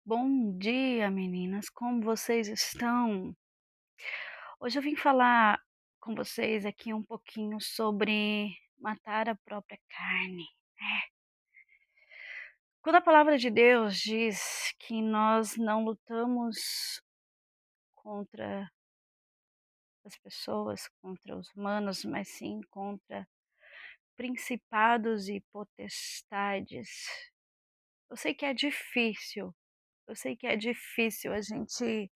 Bom dia, meninas. Como vocês estão? Hoje eu vim falar com vocês aqui um pouquinho sobre matar a própria carne. Quando a palavra de Deus diz que nós não lutamos contra as pessoas, contra os humanos, mas sim contra principados e potestades. Eu sei que é difícil, eu sei que é difícil a gente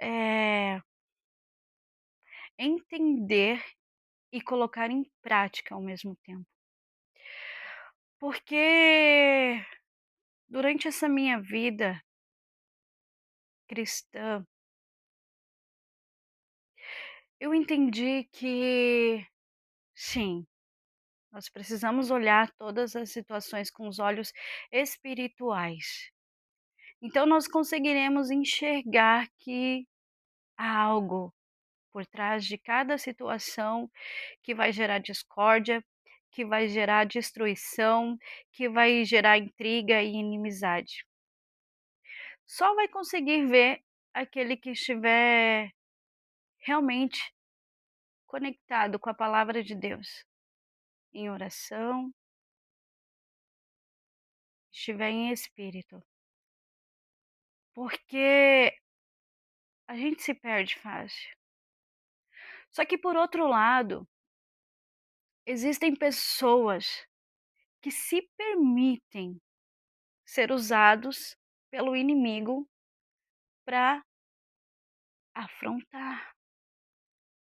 eh, entender e colocar em prática ao mesmo tempo. Porque durante essa minha vida cristã, eu entendi que sim, nós precisamos olhar todas as situações com os olhos espirituais. Então nós conseguiremos enxergar que há algo por trás de cada situação que vai gerar discórdia, que vai gerar destruição, que vai gerar intriga e inimizade. Só vai conseguir ver aquele que estiver realmente conectado com a palavra de Deus, em oração, estiver em espírito. Porque a gente se perde fácil. Só que por outro lado, existem pessoas que se permitem ser usados pelo inimigo para afrontar,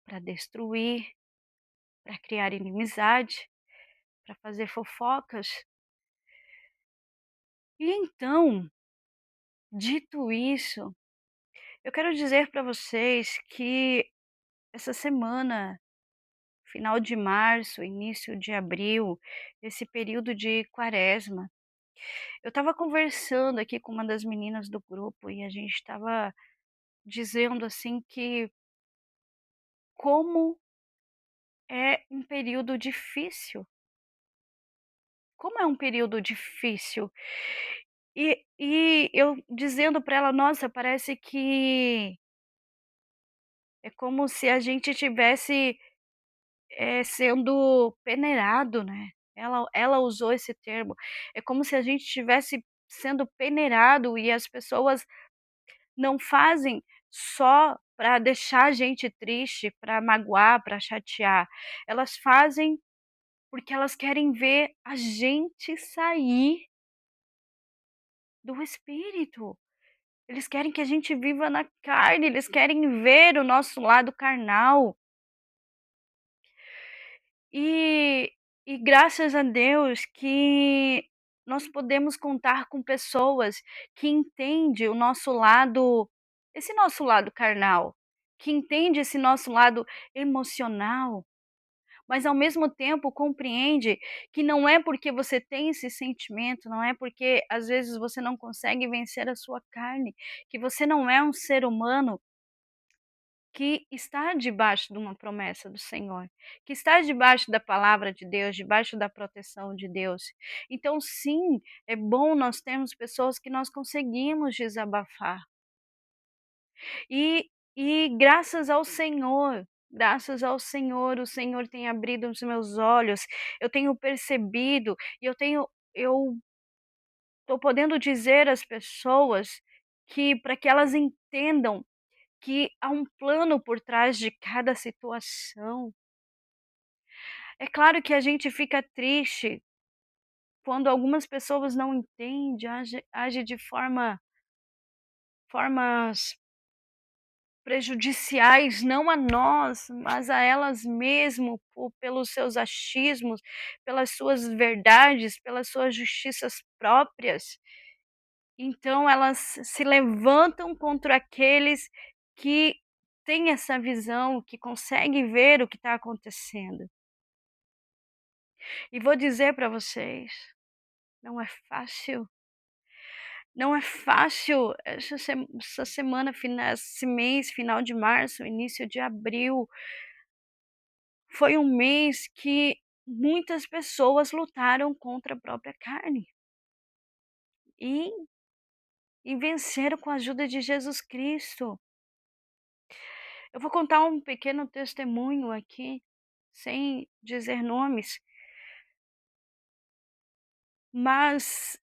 para destruir, para criar inimizade, para fazer fofocas. E então, dito isso, eu quero dizer para vocês que essa semana, final de março, início de abril, esse período de quaresma, eu estava conversando aqui com uma das meninas do grupo e a gente estava dizendo assim que como é um período difícil, como é um período difícil. E eu dizendo para ela: "Nossa, parece que é como se a gente tivesse sendo peneirado, né". Ela usou esse termo. É como se a gente estivesse sendo peneirado e as pessoas não fazem só para deixar a gente triste, para magoar, para chatear. Elas fazem porque elas querem ver a gente sair do espírito. Eles querem que a gente viva na carne, eles querem ver o nosso lado carnal. E e graças a Deus que nós podemos contar com pessoas que entende o nosso lado, esse nosso lado carnal, que entende esse nosso lado emocional, mas ao mesmo tempo compreende que não é porque você tem esse sentimento, não é porque às vezes você não consegue vencer a sua carne, que você não é um ser humano que está debaixo de uma promessa do Senhor, que está debaixo da palavra de Deus, debaixo da proteção de Deus. Então, sim, é bom nós termos pessoas que nós conseguimos desabafar. E graças ao Senhor, o Senhor tem abrido os meus olhos, eu tenho percebido e eu estou podendo dizer às pessoas que para que elas entendam que há um plano por trás de cada situação. É claro que a gente fica triste quando algumas pessoas não entendem, age de formas prejudiciais, não a nós, mas a elas mesmo, pelos seus achismos, pelas suas verdades, pelas suas justiças próprias. Então elas se levantam contra aqueles que têm essa visão, que conseguem ver o que está acontecendo. E vou dizer para vocês, não é fácil, não é fácil essa semana, esse mês, final de março, início de abril, foi um mês que muitas pessoas lutaram contra a própria carne. e venceram com a ajuda de Jesus Cristo. Eu vou contar um pequeno testemunho aqui, sem dizer nomes, mas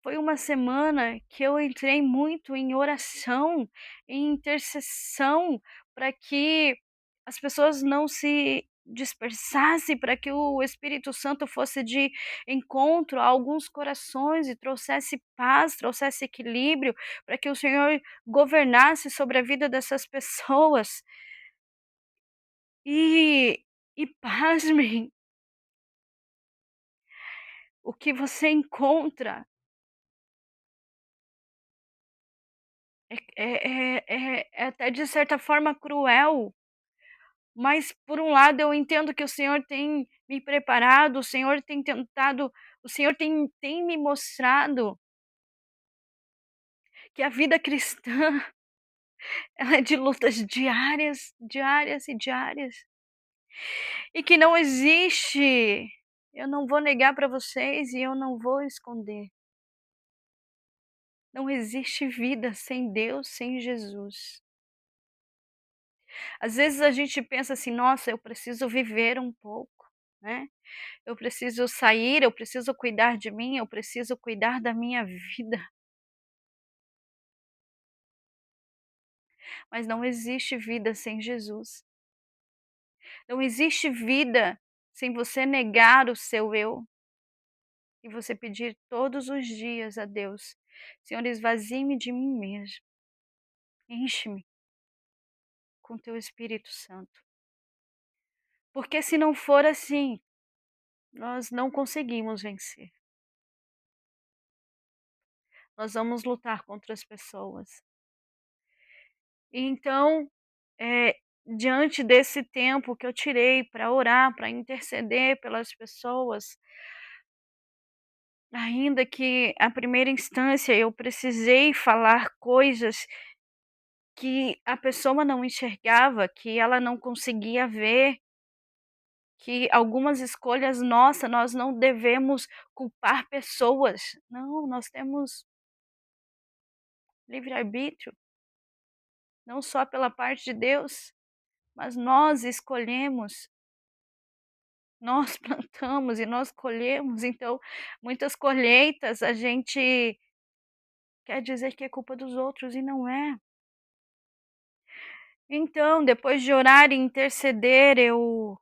foi uma semana que eu entrei muito em oração, em intercessão, para que as pessoas não se dispersassem, para que o Espírito Santo fosse de encontro a alguns corações e trouxesse paz, trouxesse equilíbrio, para que o Senhor governasse sobre a vida dessas pessoas. E pasmem, o que você encontra é até de certa forma cruel, mas por um lado eu entendo que o Senhor tem me preparado, o Senhor tem tentado, o Senhor tem me mostrado que a vida cristã ela é de lutas diárias, diárias e diárias, e que não existe, eu não vou negar para vocês e eu não vou esconder, não existe vida sem Deus, sem Jesus. Às vezes a gente pensa assim: "Nossa, eu preciso viver um pouco, né, eu preciso sair, eu preciso cuidar de mim, eu preciso cuidar da minha vida", mas não existe vida sem Jesus. Não existe vida sem você negar o seu eu e você pedir todos os dias a Deus: "Senhor, esvazie-me de mim mesmo, enche-me com teu Espírito Santo", porque se não for assim, nós não conseguimos vencer. Nós vamos lutar contra as pessoas. Então, diante desse tempo que eu tirei para orar, para interceder pelas pessoas, ainda que a primeira instância eu precisei falar coisas que a pessoa não enxergava, que ela não conseguia ver, que algumas escolhas nossa, nós não devemos culpar pessoas. Não, nós temos livre-arbítrio, não só pela parte de Deus, mas nós escolhemos. Nós plantamos e nós colhemos, então muitas colheitas a gente quer dizer que é culpa dos outros e não é. Então, depois de orar e interceder, eu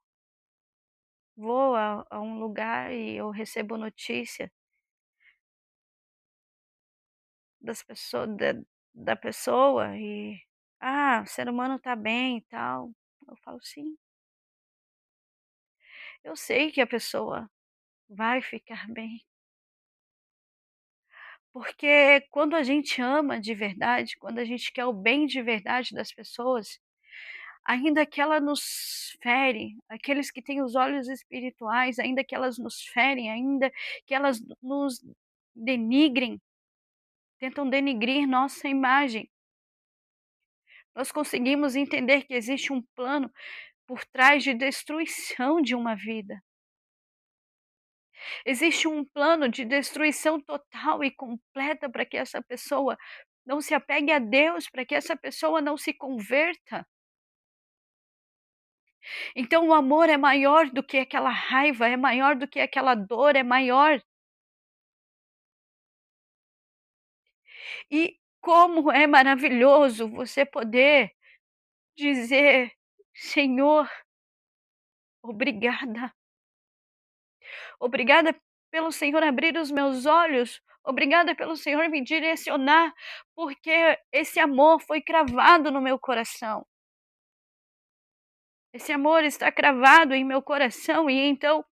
vou a um lugar e eu recebo notícia das pessoas da pessoa e: "Ah, o ser humano está bem e tal". Eu falo: "Sim, eu sei que a pessoa vai ficar bem", porque quando a gente ama de verdade, quando a gente quer o bem de verdade das pessoas, ainda que ela nos fere, aqueles que têm os olhos espirituais, ainda que elas nos ferem, ainda que elas nos denigrem, tentam denigrir nossa imagem, nós conseguimos entender que existe um plano por trás de destruição de uma vida. Existe um plano de destruição total e completa para que essa pessoa não se apegue a Deus, para que essa pessoa não se converta. Então o amor é maior do que aquela raiva, é maior do que aquela dor, é maior. E como é maravilhoso você poder dizer: "Senhor, obrigada. Obrigada pelo Senhor abrir os meus olhos, obrigada pelo Senhor me direcionar, porque esse amor foi cravado no meu coração. Esse amor está cravado em meu coração e então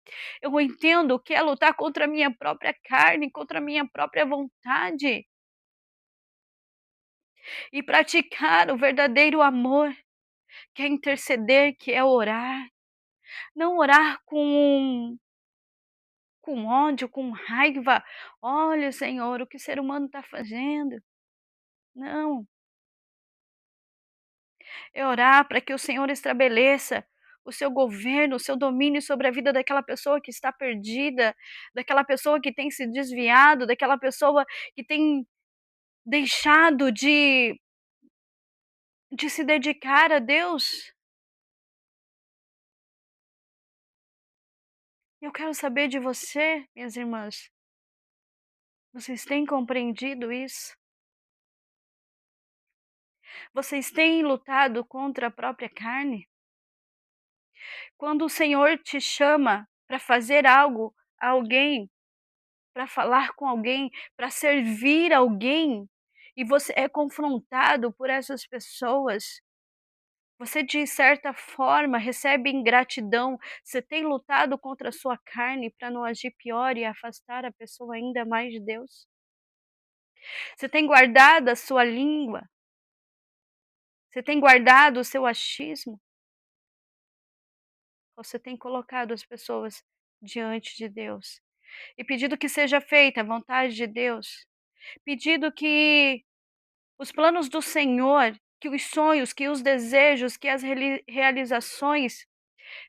eu entendo o que é lutar contra a minha própria carne, contra a minha própria vontade e praticar o verdadeiro amor, que é interceder, que é orar. Não orar com ódio, com raiva. Olha, Senhor, o que o ser humano está fazendo. Não, é orar para que o Senhor estabeleça o seu governo, o seu domínio sobre a vida daquela pessoa que está perdida, daquela pessoa que tem se desviado, daquela pessoa que tem deixado de se dedicar a Deus. Eu quero saber de você, minhas irmãs, vocês têm compreendido isso? Vocês têm lutado contra a própria carne? Quando o Senhor te chama para fazer algo a alguém, para falar com alguém, para servir alguém, e você é confrontado por essas pessoas, você de certa forma recebe ingratidão, você tem lutado contra a sua carne para não agir pior e afastar a pessoa ainda mais de Deus? Você tem guardado a sua língua? Você tem guardado o seu achismo? Ou você tem colocado as pessoas diante de Deus e pedido que seja feita a vontade de Deus? Pedido que os planos do Senhor, que os sonhos, que os desejos, que as realizações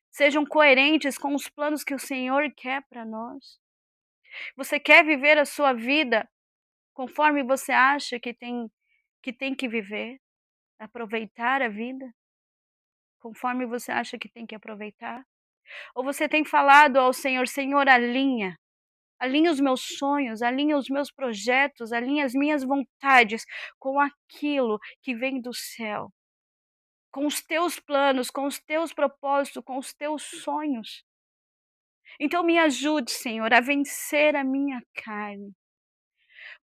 sejam coerentes com os planos que o Senhor quer para nós? Você quer viver a sua vida conforme você acha que tem que viver? Aproveitar a vida conforme você acha que tem que aproveitar? Ou você tem falado ao Senhor: Senhor, alinha os meus sonhos, alinha os meus projetos, alinha as minhas vontades com aquilo que vem do céu, com os teus planos, com os teus propósitos, com os teus sonhos. Então me ajude, Senhor, a vencer a minha carne,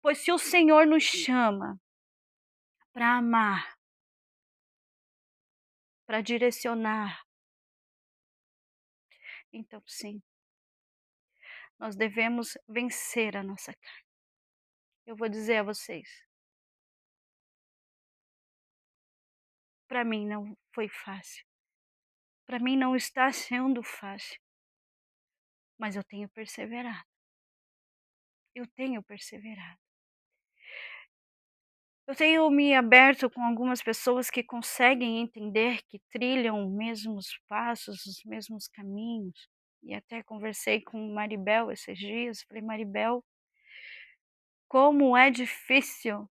pois se o Senhor nos chama para amar, para direcionar, então sim, nós devemos vencer a nossa carne. Eu vou dizer a vocês, para mim não foi fácil, para mim não está sendo fácil, mas eu tenho perseverado, eu tenho perseverado. Eu tenho me aberto com algumas pessoas que conseguem entender que trilham os mesmos passos, os mesmos caminhos. E até conversei com Maribel esses dias, falei: "Maribel, como é difícil,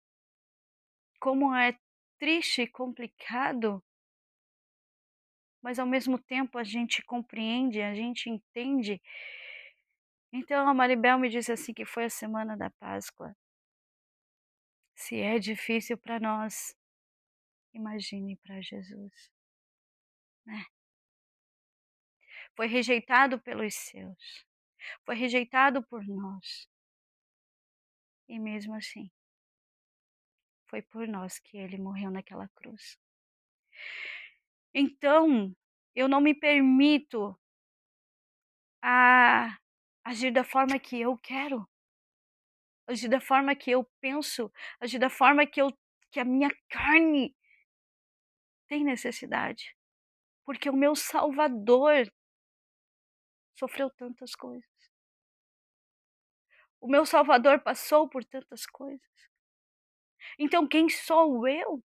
como é triste e complicado, mas ao mesmo tempo a gente compreende, a gente entende". Então a Maribel me disse assim que foi a semana da Páscoa. Se é difícil para nós, imagine para Jesus, né. Foi rejeitado pelos seus, foi rejeitado por nós, e mesmo assim, foi por nós que ele morreu naquela cruz. Então, eu não me permito a agir da forma que eu quero, agir da forma que eu penso, agir da forma que a minha carne tem necessidade, porque o meu Salvador sofreu tantas coisas. O meu Salvador passou por tantas coisas. Então quem sou eu?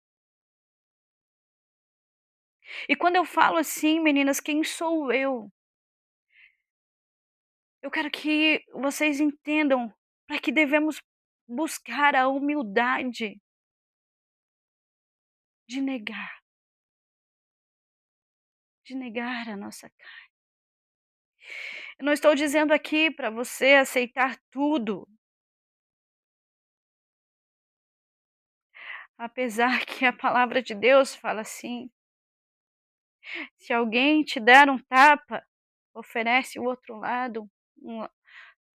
E quando eu falo assim, meninas, quem sou eu? Eu quero que vocês entendam para que devemos buscar a humildade de negar, de negar a nossa carne. Eu não estou dizendo aqui para você aceitar tudo, apesar que a palavra de Deus fala assim: se alguém te der um tapa, oferece o outro lado.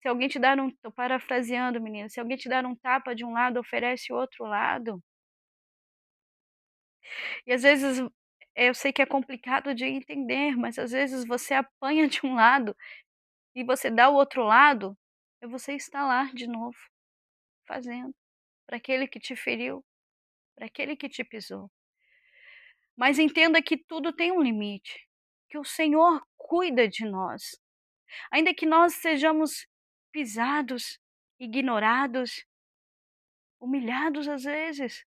Se alguém te dar um, tô parafraseando, menina, se alguém te dar um tapa de um lado, oferece o outro lado. E às vezes, eu sei que é complicado de entender, mas às vezes você apanha de um lado e você dá o outro lado, e você está lá de novo, fazendo, para aquele que te feriu, para aquele que te pisou. Mas entenda que tudo tem um limite, que o Senhor cuida de nós. Ainda que nós sejamos pisados, ignorados, humilhados às vezes,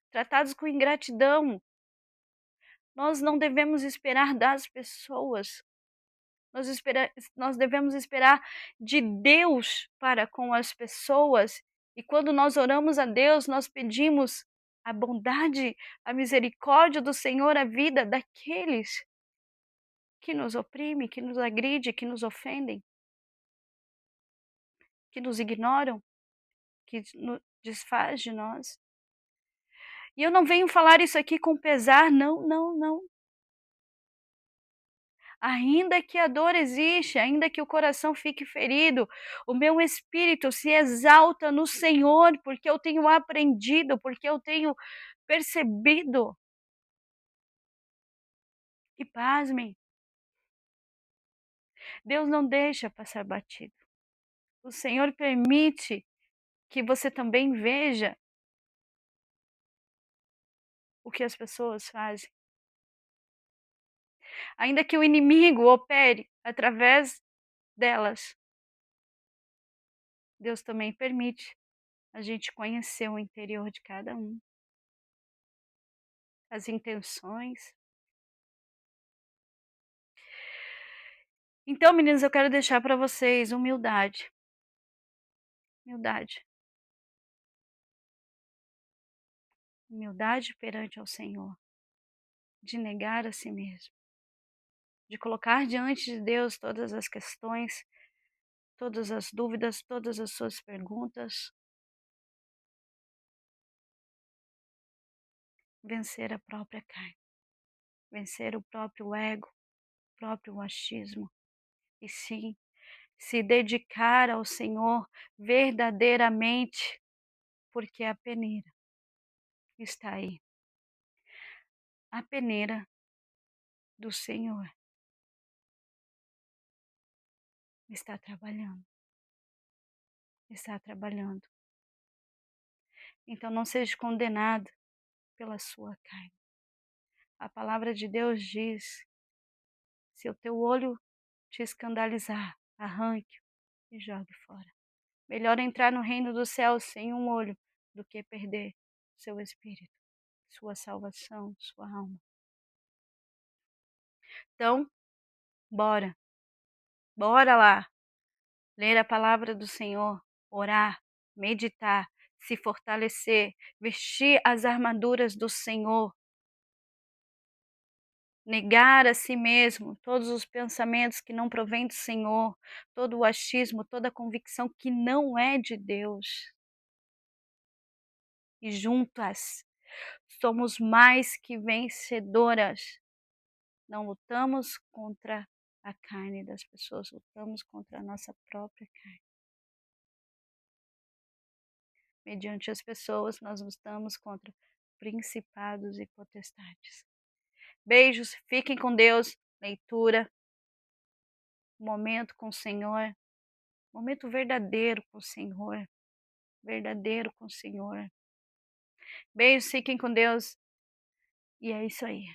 tratados com ingratidão, nós não devemos esperar das pessoas, nós devemos esperar de Deus para com as pessoas E quando nós oramos a Deus, nós pedimos a bondade, a misericórdia do Senhor à vida daqueles que nos oprimem, que nos agridem, que nos ofendem, que nos ignoram, que nos desfaz de nós. E eu não venho falar isso aqui com pesar, não, não, não. Ainda que a dor existe, ainda que o coração fique ferido, o meu espírito se exalta no Senhor, porque eu tenho aprendido, porque eu tenho percebido. E pasmem, Deus não deixa passar batido. O Senhor permite que você também veja o que as pessoas fazem. Ainda que o inimigo opere através delas, Deus também permite a gente conhecer o interior de cada um, as intenções. Então, meninas, eu quero deixar para vocês humildade. Humildade. Humildade perante ao Senhor. De negar a si mesmo. De colocar diante de Deus todas as questões, todas as dúvidas, todas as suas perguntas. Vencer a própria carne. Vencer o próprio ego, o próprio achismo. E sim, se dedicar ao Senhor verdadeiramente, porque a peneira está aí. A peneira do Senhor está trabalhando. Está trabalhando. Então não seja condenado pela sua carne. A palavra de Deus diz: se o teu olho te escandalizar, arranque-o e jogue fora. Melhor entrar no reino dos céus sem um olho do que perder seu espírito, sua salvação, sua alma. Então, bora. Bora lá. Ler a palavra do Senhor, orar, meditar, se fortalecer, vestir as armaduras do Senhor. Negar a si mesmo todos os pensamentos que não provêm do Senhor, todo o achismo, toda a convicção que não é de Deus. E juntas somos mais que vencedoras. Não lutamos contra a carne das pessoas, lutamos contra a nossa própria carne. Mediante as pessoas, nós lutamos contra principados e potestades. Beijos, fiquem com Deus, leitura, momento com o Senhor, momento verdadeiro com o Senhor, verdadeiro com o Senhor. Beijos, fiquem com Deus, e é isso aí.